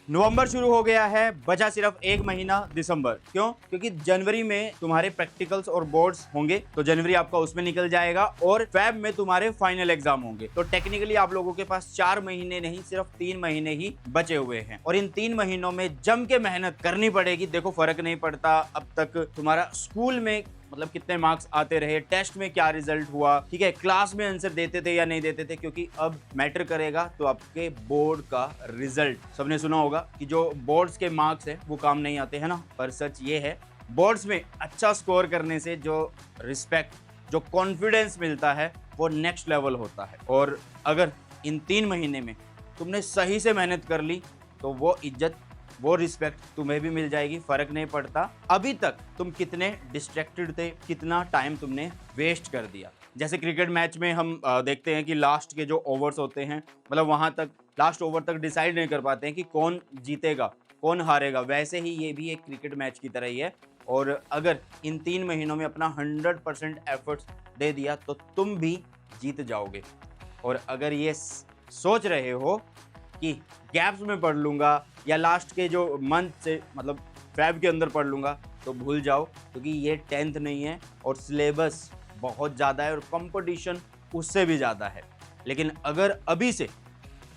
नवंबर शुरू हो गया है, बचा सिर्फ एक महीना दिसंबर। क्यों? क्योंकि जनवरी में तुम्हारे प्रैक्टिकल्स और बोर्ड्स होंगे, तो जनवरी आपका उसमें निकल जाएगा और फेब में तुम्हारे फाइनल एग्जाम होंगे। तो टेक्निकली आप लोगों के पास 4 महीने नहीं, सिर्फ 3 महीने ही बचे हुए हैं और इन 3 महीनों में जम के मेहनत करनी पड़ेगी। देखो, फर्क नहीं पड़ता अब तक तुम्हारा स्कूल में मतलब कितने मार्क्स आते रहे, टेस्ट में क्या रिजल्ट हुआ, ठीक है, क्लास में आंसर देते थे या नहीं देते थे, क्योंकि अब मैटर करेगा तो आपके बोर्ड का रिजल्ट। सबने सुना होगा कि जो बोर्ड्स के मार्क्स है वो काम नहीं आते हैं ना, पर सच ये है बोर्ड्स में अच्छा स्कोर करने से जो रिस्पेक्ट, जो कॉन्फिडेंस मिलता है वो नेक्स्ट लेवल होता है। और अगर इन 3 महीने में तुमने सही से मेहनत कर ली तो वो इज्जत, वो रिस्पेक्ट तुम्हें भी मिल जाएगी। फर्क नहीं पड़ता अभी तक तुम कितने डिस्ट्रैक्टेड थे, कितना टाइम तुमने वेस्ट कर दिया। जैसे क्रिकेट मैच में हम देखते हैं कि लास्ट के जो ओवर्स होते हैं, मतलब वहां तक, लास्ट ओवर तक डिसाइड नहीं कर पाते हैं कि कौन जीतेगा कौन हारेगा। वैसे ही ये भी एक क्रिकेट मैच की तरह ही है। और अगर इन 3 महीनों में अपना 100% एफर्ट्स दे दिया तो तुम भी जीत जाओगे। और अगर ये सोच रहे हो कि गैप्स में पढ़ लूँगा या लास्ट के जो मंथ से मतलब फेब के अंदर पढ़ लूँगा, तो भूल जाओ, क्योंकि ये 10th नहीं है और सिलेबस बहुत ज़्यादा है और कंपटीशन उससे भी ज़्यादा है। लेकिन अगर अभी से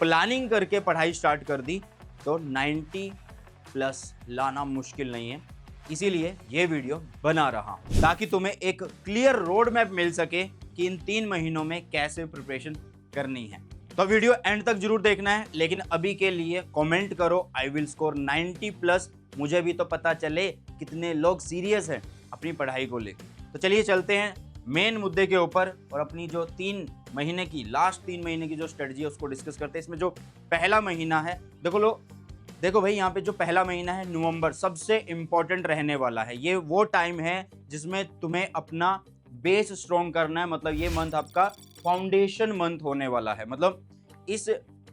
प्लानिंग करके पढ़ाई स्टार्ट कर दी तो 90+ लाना मुश्किल नहीं है। इसीलिए ये वीडियो बना रहा हूँ ताकि तुम्हें एक क्लियर रोड मैप मिल सके कि इन 3 महीनों में कैसे प्रिपरेशन करनी है। तो वीडियो एंड तक जरूर देखना है, लेकिन अभी के लिए कमेंट करो आई विल स्कोर 90+। मुझे भी तो पता चले कितने लोग सीरियस हैं अपनी पढ़ाई को लेकर। तो चलिए चलते हैं मेन मुद्दे के ऊपर और अपनी जो 3 महीने की, लास्ट 3 महीने की जो स्ट्रेटजी है उसको डिस्कस करते हैं। इसमें जो पहला महीना है, देखो भाई, यहाँ पे जो पहला महीना है नवंबर, सबसे इंपॉर्टेंट रहने वाला है। ये वो टाइम है जिसमें तुम्हें अपना बेस स्ट्रॉन्ग करना है। मतलब ये मंथ आपका फाउंडेशन मंथ होने वाला है। मतलब इस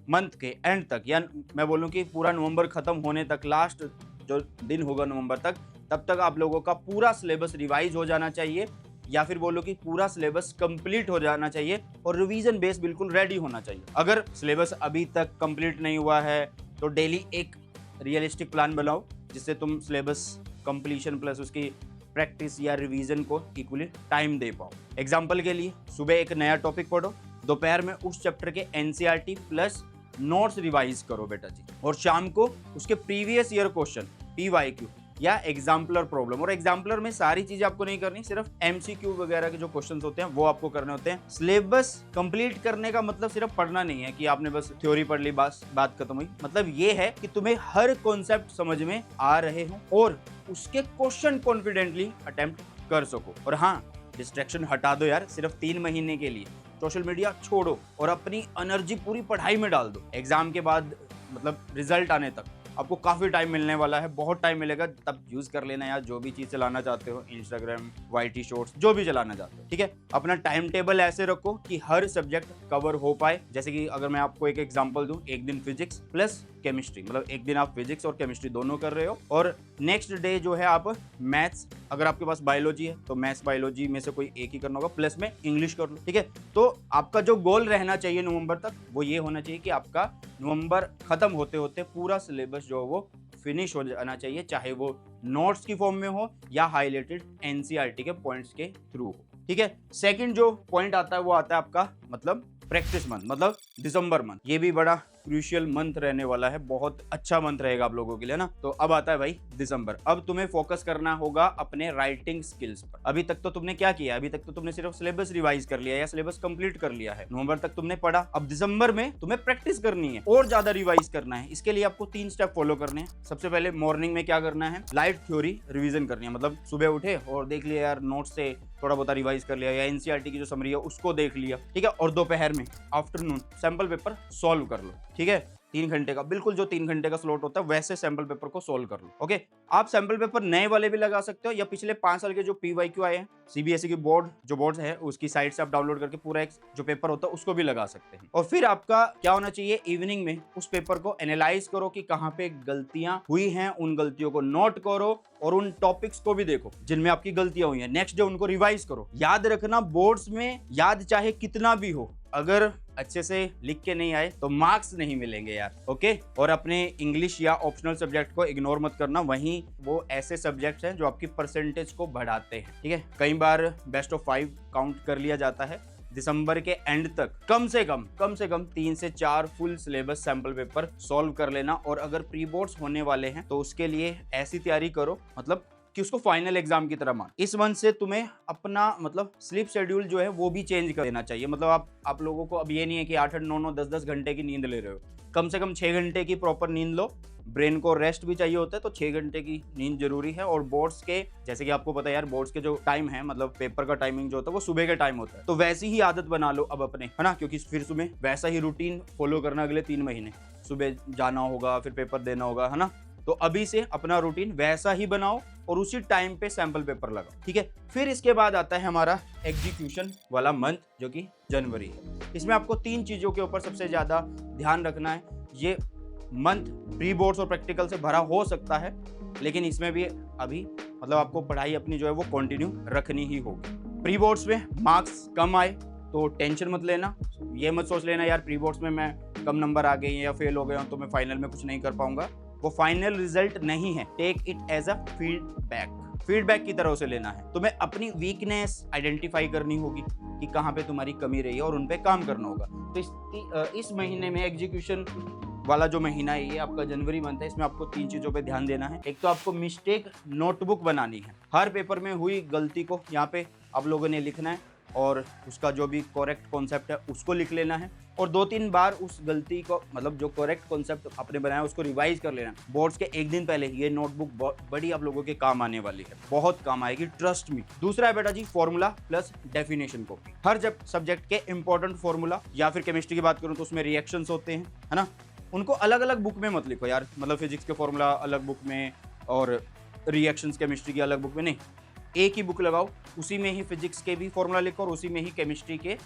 मंथ के एंड तक, या मैं बोलूं कि पूरा नवंबर खत्म होने तक, लास्ट जो दिन होगा नवंबर तक, तब तक आप लोगों का पूरा सिलेबस रिवाइज हो जाना चाहिए, या फिर बोलो कि पूरा सिलेबस कंप्लीट हो जाना चाहिए और रिवीजन बेस बिल्कुल रेडी होना चाहिए। अगर सिलेबस अभी तक कंप्लीट नहीं हुआ है तो डेली एक रियलिस्टिक प्लान बनाओ जिससे तुम सिलेबस कंप्लीशन प्लस उसकी प्रैक्टिस या रिवीजन को इक्वली टाइम दे पाओ। एग्जाम्पल के लिए, सुबह एक नया टॉपिक पढ़ो, दोपहर में उस चैप्टर के एनसीईआरटी प्लस नोट्स रिवाइज करो बेटा जी, और शाम को उसके प्रीवियस ईयर क्वेश्चन, पीवाईक्यू या एग्जाम्पलर प्रॉब्लम। और एग्जाम्पलर में सारी चीजें आपको नहीं करनी, सिर्फ एमसीक्यू वगैरह के जो क्वेश्चंस होते हैं वो आपको करने होते हैं। सिलेबस कंप्लीट करने का मतलब सिर्फ पढ़ना नहीं है कि आपने बस थ्योरी पढ़ ली, बस बात खत्म हुई। मतलब ये है कि तुम्हें हर कॉन्सेप्ट समझ में आ रहे हो और उसके क्वेश्चन कॉन्फिडेंटली अटेम्प्ट कर सको। और हाँ, डिस्ट्रैक्शन हटा दो यार, सिर्फ 3 महीने के लिए सोशल मीडिया छोड़ो और अपनी एनर्जी पूरी पढ़ाई में डाल दो। एग्जाम के बाद मतलब रिजल्ट आने तक आपको काफ़ी टाइम मिलने वाला है, बहुत टाइम मिलेगा, तब यूज़ कर लेना यार। जो भी चीज़ चलाना चाहते हो, इंस्टाग्राम, वाईटी शॉर्ट्स, जो भी चलाना चाहते हो, ठीक है। अपना टाइम टेबल ऐसे रखो कि हर सब्जेक्ट कवर हो पाए। जैसे कि अगर मैं आपको एक एग्जांपल दूं, एक दिन फिजिक्स प्लस केमिस्ट्री, मतलब एक दिन आप फिजिक्स और केमिस्ट्री दोनों कर रहे हो और नेक्स्ट डे जो है आप मैथ्स, अगर आपके पास बायोलॉजी है तो मैथ्स बायोलॉजी में से कोई एक ही करना होगा, प्लस में इंग्लिश कर लो, ठीक है। तो आपका जो गोल रहना चाहिए नवंबर तक, वो ये होना चाहिए कि आपका नवंबर खत्म होते होते पूरा सिलेबस जो है वो फिनिश हो जाना चाहिए, चाहे वो नोट्स की फॉर्म में हो या हाईलाइटेड एनसीईआरटी के पॉइंट्स के थ्रू हो, ठीक है। सेकंड जो पॉइंट आता है वो आता है आपका मतलब प्रैक्टिस मंथ, मतलब दिसंबर मंथ। ये भी बड़ा क्रूशियल मंथ रहने वाला है, बहुत अच्छा मंथ रहेगा आप लोगों के लिए ना। तो अब आता है भाई दिसंबर। अब तुम्हें फोकस करना होगा अपने राइटिंग स्किल्स पर। अभी तक तो तुमने क्या किया, अभी तक तो तुमने सिर्फ सिलेबस रिवाइज कर लिया या सिलेबस कंप्लीट कर लिया है, नवंबर तक तुमने पढ़ा। अब दिसंबर में तुम्हें प्रैक्टिस करनी है और ज्यादा रिवाइज करना है। इसके लिए आपको 3 स्टेप फॉलो करने हैं। सबसे पहले मॉर्निंग में क्या करना है, लाइट थ्योरी रिवीजन करनी है। मतलब सुबह उठे और देख लिया यार, नोट्स से थोड़ा बहुत रिवाइज कर लिया या एनसीईआरटी की जो समरी है उसको देख लिया, ठीक है। और दोपहर में आफ्टरनून सैंपल पेपर सॉल्व कर लो, ठीक है। 3 घंटे का, बिल्कुल जो 3 घंटे का स्लॉट होता है वैसे सैंपल पेपर को सोल्व कर लो, ओके। आप सैंपल पेपर नए वाले भी लगा सकते हो या पिछले 5 साल के जो पीवाईक्यू आए हैं सीबीएसई की बोर्ड है उसकी साइट से आप डाउनलोड करके पूरा एक जो पेपर होता है उसको भी लगा सकते हैं। और फिर आपका क्या होना चाहिए, इवनिंग में उस पेपर को एनालाइज करो कि कहाँ पे गलतियां हुई हैं, उन गलतियों को नोट करो और उन टॉपिक्स को भी देखो जिनमें आपकी गलतियां हुई हैं। नेक्स्ट डे उनको रिवाइज करो। याद रखना, बोर्ड्स में याद चाहे कितना भी हो, अगर अच्छे से लिख के नहीं आए तो मार्क्स नहीं मिलेंगे यार। ओके, और अपने इंग्लिश या ऑप्शनल सब्जेक्ट को इग्नोर मत करना, वहीं वो ऐसे सब्जेक्ट्स हैं जो आपकी परसेंटेज को बढ़ाते हैं। ठीक है, कई बार बेस्ट ऑफ 5 काउंट कर लिया जाता है। दिसंबर के एंड तक कम से कम 3 से 4 full syllabus sample paper solve कर लेना। और अगर प्री बोर्ड्स होने वाले हैं तो उसके लिए ऐसी तैयारी करो मतलब कि उसको फाइनल एग्जाम की तरह मान। इस मंथ से तुम्हें अपना मतलब स्लीप शेड्यूल जो है वो भी चेंज कर देना चाहिए। मतलब आप लोगों को अब ये नहीं है कि 8-8, 9-9, 10-10 घंटे की नींद ले रहे हो। कम से कम 6 घंटे की प्रॉपर नींद लो। ब्रेन को रेस्ट भी चाहिए होता है, तो 6 घंटे की नींद जरूरी है। और बोर्ड्स के, जैसे कि आपको पता है यार, बोर्ड्स के जो टाइम है मतलब पेपर का टाइमिंग जो होता है वो सुबह के टाइम होता है, तो वैसी ही आदत बना लो अब अपने, है ना, क्योंकि फिर सुबह वैसा ही रूटीन फॉलो करना अगले 3 महीने। सुबह जाना होगा, फिर पेपर देना होगा, है ना। तो अभी से अपना रूटीन वैसा ही बनाओ और उसी टाइम पे सैंपल पेपर लगाओ। ठीक है, फिर इसके बाद आता है हमारा एग्जीक्यूशन वाला मंथ जो कि जनवरी है। इसमें आपको 3 चीजों के ऊपर सबसे ज्यादा ध्यान रखना है। ये मंथ प्री बोर्ड्स और प्रैक्टिकल से भरा हो सकता है, लेकिन इसमें भी अभी मतलब आपको पढ़ाई अपनी जो है वो कंटिन्यू रखनी ही होगी। प्री बोर्ड्स में मार्क्स कम आए तो टेंशन मत लेना। ये मत सोच लेना यार प्री बोर्ड्स में मैं कम नंबर आ गए या फेल हो गया हूँ तो मैं फाइनल में कुछ नहीं कर पाऊंगा। वो फाइनल रिजल्ट नहीं है, take it as a feedback की तरह उसे लेना है। तुम्हें अपनी वीकनेस आइडेंटिफाई करनी होगी कि कहाँ पे तुम्हारी कमी रही है और उन पे काम करना होगा। तो इस महीने में एग्जीक्यूशन वाला जो महीना है ये आपका जनवरी मंथ है, इसमें आपको 3 चीजों पे ध्यान देना है। एक तो आपको मिस्टेक नोटबुक बनानी है। हर पेपर में हुई गलती को यहाँ पे आप लोगों ने लिखना है और उसका जो भी करेक्ट कॉन्सेप्ट है उसको लिख लेना है और 2-3 बार उस गलती को मतलब जो करेक्ट कॉन्सेप्ट आपने बनाया उसको रिवाइज कर लेना। बोर्ड्स के एक दिन पहले ये नोटबुक बड़ी आप लोगों के काम आने वाली है, बहुत काम आएगी, ट्रस्ट मी। दूसरा है बेटा जी फॉर्मूला प्लस डेफिनेशन कॉपी। हर जब सब्जेक्ट के इंपॉर्टेंट फॉर्मूला, या फिर केमिस्ट्री की बात करूँ तो उसमें रिएक्शंस होते हैं, है ना, उनको अलग अलग बुक में मत लिखो यार। मतलब फिजिक्स के फॉर्मूला अलग बुक में और रिएक्शंस केमिस्ट्री की अलग बुक में नहीं, एक ही बुक लगाओ, उसी में ही फिजिक्स के भी फॉर्मूला लिखो और उसी में ही केमिस्ट्री के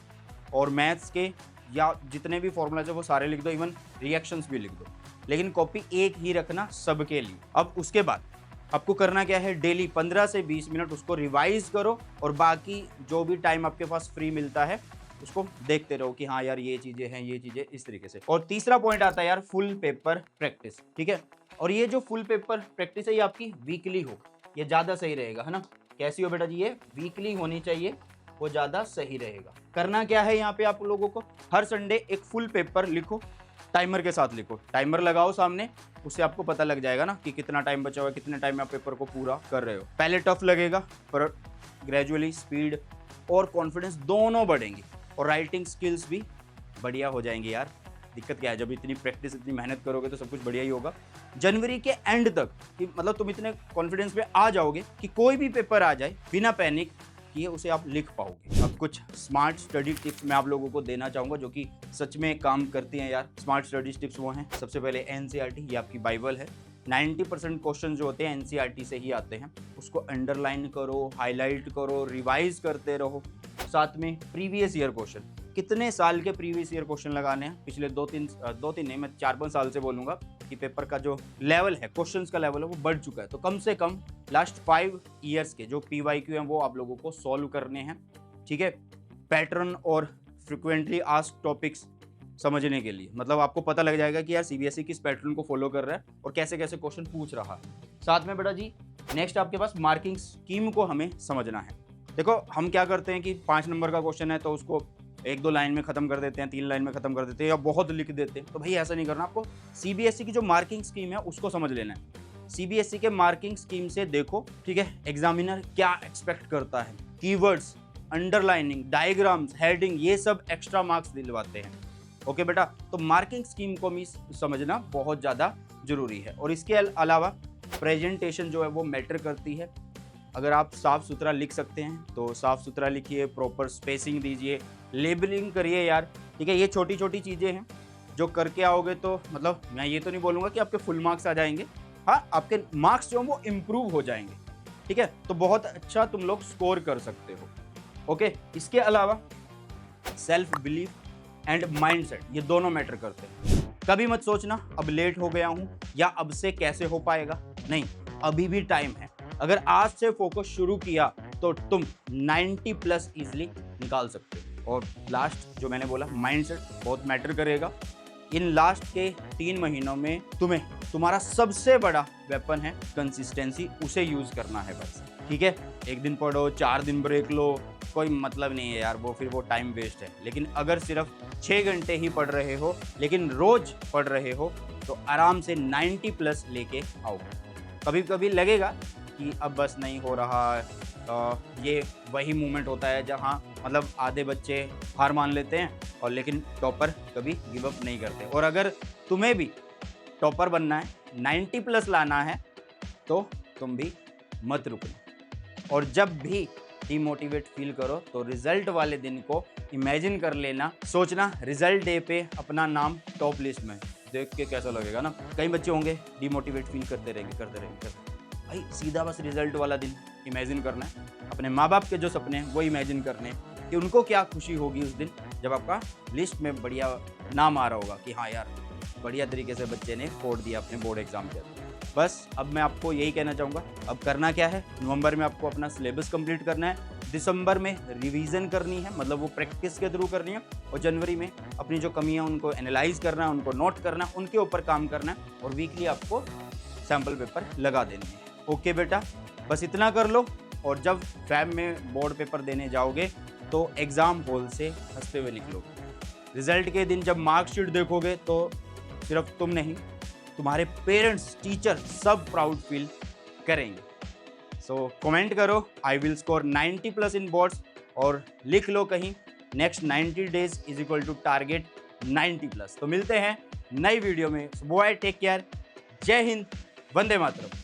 और मैथ्स के या जितने भी फॉर्मूलाज है वो सारे लिख दो, इवन रिएक्शंस भी लिख दो, लेकिन कॉपी एक ही रखना सबके लिए। अब उसके बाद आपको करना क्या है, डेली 15 से 20 मिनट उसको रिवाइज करो और बाकी जो भी टाइम आपके पास फ्री मिलता है उसको देखते रहो कि हाँ यार ये चीजें हैं, ये चीजें इस तरीके से। और तीसरा पॉइंट आता है यार फुल पेपर प्रैक्टिस। ठीक है, और ये जो फुल पेपर प्रैक्टिस है ये आपकी वीकली हो, ये ज्यादा सही रहेगा, है ना। कैसी हो बेटा जी, ये वीकली होनी चाहिए, वो ज्यादा सही रहेगा। करना क्या है यहाँ पे आप लोगों को, हर संडे एक फुल पेपर लिखो, टाइमर के साथ लिखो, टाइमर लगाओ सामने, उससे आपको पता लग जाएगा ना कि कितना टाइम बचा हुआ है, कितने टाइम में आप पेपर को पूरा कर रहे हो। पहले टफ लगेगा पर ग्रेजुअली स्पीड और कॉन्फिडेंस दोनों बढ़ेंगी और राइटिंग स्किल्स भी बढ़िया हो जाएंगी यार। दिक्कत क्या है, जब इतनी प्रैक्टिस इतनी मेहनत करोगे तो सब कुछ बढ़िया ही होगा। जनवरी के एंड तक कि मतलब तुम इतने कॉन्फिडेंस पे आ जाओगे कि कोई भी पेपर आ जाए बिना पैनिक किए उसे आप लिख पाओगे। अब कुछ स्मार्ट स्टडी टिप्स मैं आप लोगों को देना चाहूँगा जो कि सच में काम करती हैं यार। स्मार्ट स्टडी टिप्स वो हैं, सबसे पहले NCERT, ये आपकी बाइबल है। 90% क्वेश्चन जो होते हैं NCERT से ही आते हैं, उसको अंडरलाइन करो, हाईलाइट करो, रिवाइज करते रहो। साथ में प्रीवियस ईयर क्वेश्चन, कितने साल के प्रीवियस ईयर क्वेश्चन लगाने हैं, पिछले 2-3 नहीं, मैं 4-5 साल से बोलूँगा कि पेपर का जो लेवल है, क्वेश्चंस का लेवल है वो बढ़ चुका है। तो कम से कम लास्ट 5 ईयर्स के जो PYQ हैं वो आप लोगों को सॉल्व करने हैं। ठीक है, पैटर्न और फ्रिक्वेंटली आस्क्ड टॉपिक्स समझने के लिए, मतलब आपको पता लग जाएगा कि यार CBSE किस पैटर्न को फॉलो कर रहा है और कैसे कैसे क्वेश्चन पूछ रहा है। साथ में बेटा जी नेक्स्ट आपके पास मार्किंग स्कीम को हमें समझना है। देखो हम क्या करते हैं कि 5 नंबर का क्वेश्चन है तो उसको 1-2 लाइन में खत्म कर देते हैं, 3 लाइन में खत्म कर देते हैं या बहुत लिख देते हैं। तो भाई ऐसा नहीं करना, आपको CBSE की जो मार्किंग स्कीम है उसको समझ लेना है। CBSE के मार्किंग स्कीम से देखो, ठीक है, एग्जामिनर क्या एक्सपेक्ट करता है, कीवर्ड्स, अंडरलाइनिंग, डायग्राम्स, हेडिंग, ये सब एक्स्ट्रा मार्क्स दिलवाते हैं। ओके बेटा, तो मार्किंग स्कीम को भी समझना बहुत ज़्यादा जरूरी है। और इसके अलावा प्रेजेंटेशन जो है वो मैटर करती है। अगर आप साफ़ सुथरा लिख सकते हैं तो साफ़ सुथरा लिखिए, प्रॉपर स्पेसिंग दीजिए, लेबलिंग करिए यार। ठीक है, ये छोटी छोटी चीज़ें हैं जो करके आओगे तो मतलब मैं ये तो नहीं बोलूँगा कि आपके फुल मार्क्स आ जाएंगे, हाँ आपके मार्क्स जो हैं वो इम्प्रूव हो जाएंगे। ठीक है, तो बहुत अच्छा तुम लोग स्कोर कर सकते हो। ओके, इसके अलावा सेल्फ बिलीफ एंड माइंडसेट, ये दोनों मैटर करते हैं। कभी मत सोचना अब लेट हो गया हूँ या अब से कैसे हो पाएगा, नहीं, अभी भी टाइम है। अगर आज से फोकस शुरू किया तो तुम 90+ इजीली निकाल सकते हो। और लास्ट जो मैंने बोला माइंडसेट बहुत मैटर करेगा। इन लास्ट के 3 महीनों में तुम्हारा सबसे बड़ा वेपन है कंसिस्टेंसी, उसे यूज करना है बस, ठीक है। एक दिन पढ़ो, 4 दिन ब्रेक लो, कोई मतलब नहीं है यार, वो टाइम वेस्ट है। लेकिन अगर सिर्फ 6 घंटे ही पढ़ रहे हो लेकिन रोज पढ़ रहे हो तो आराम से 90 प्लस लेके आओ। कभी कभी लगेगा कि अब बस नहीं हो रहा, ये वही मोमेंट होता है जहाँ मतलब आधे बच्चे हार मान लेते हैं और लेकिन टॉपर कभी गिव अप नहीं करते। और अगर तुम्हें भी टॉपर बनना है, 90 प्लस लाना है, तो तुम भी मत रुकना। और जब भी डिमोटिवेट फील करो तो रिजल्ट वाले दिन को इमेजिन कर लेना, सोचना रिजल्ट डे पे अपना नाम टॉप लिस्ट में, देख के कैसा लगेगा ना। कई बच्चे होंगे डिमोटिवेट फील करते रहेंगे। भाई सीधा बस रिजल्ट वाला दिन इमेजिन करना है, अपने माँ बाप के जो सपने हैं वो इमेजिन करने हैं कि उनको क्या खुशी होगी उस दिन जब आपका लिस्ट में बढ़िया नाम आ रहा होगा कि हाँ यार बढ़िया तरीके से बच्चे ने फोड़ दिया अपने बोर्ड एग्जाम के। बस अब मैं आपको यही कहना चाहूँगा, अब करना क्या है, नवंबर में आपको अपना सिलेबस कंप्लीट करना है, दिसंबर में रिवीजन करनी है, मतलब वो प्रैक्टिस के थ्रू करनी है, और जनवरी में अपनी जो कमियाँ उनको एनालाइज करना है, उनको नोट करना है, उनके ऊपर काम करना है, और वीकली आपको सैम्पल पेपर लगा देनी है। ओके बेटा, बस इतना कर लो, और जब फैब में बोर्ड पेपर देने जाओगे तो एग्ज़ाम हॉल से हंसते हुए निकलोगे। रिजल्ट के दिन जब मार्कशीट देखोगे तो सिर्फ तुम नहीं, तुम्हारे पेरेंट्स, टीचर सब प्राउड फील करेंगे। सो कमेंट करो I will score 90 plus in boards, और लिख लो कहीं next 90 days is equal to target 90 plus. तो मिलते हैं नई वीडियो में। बॉय टेक केयर, जय हिंद, वंदे मातरम।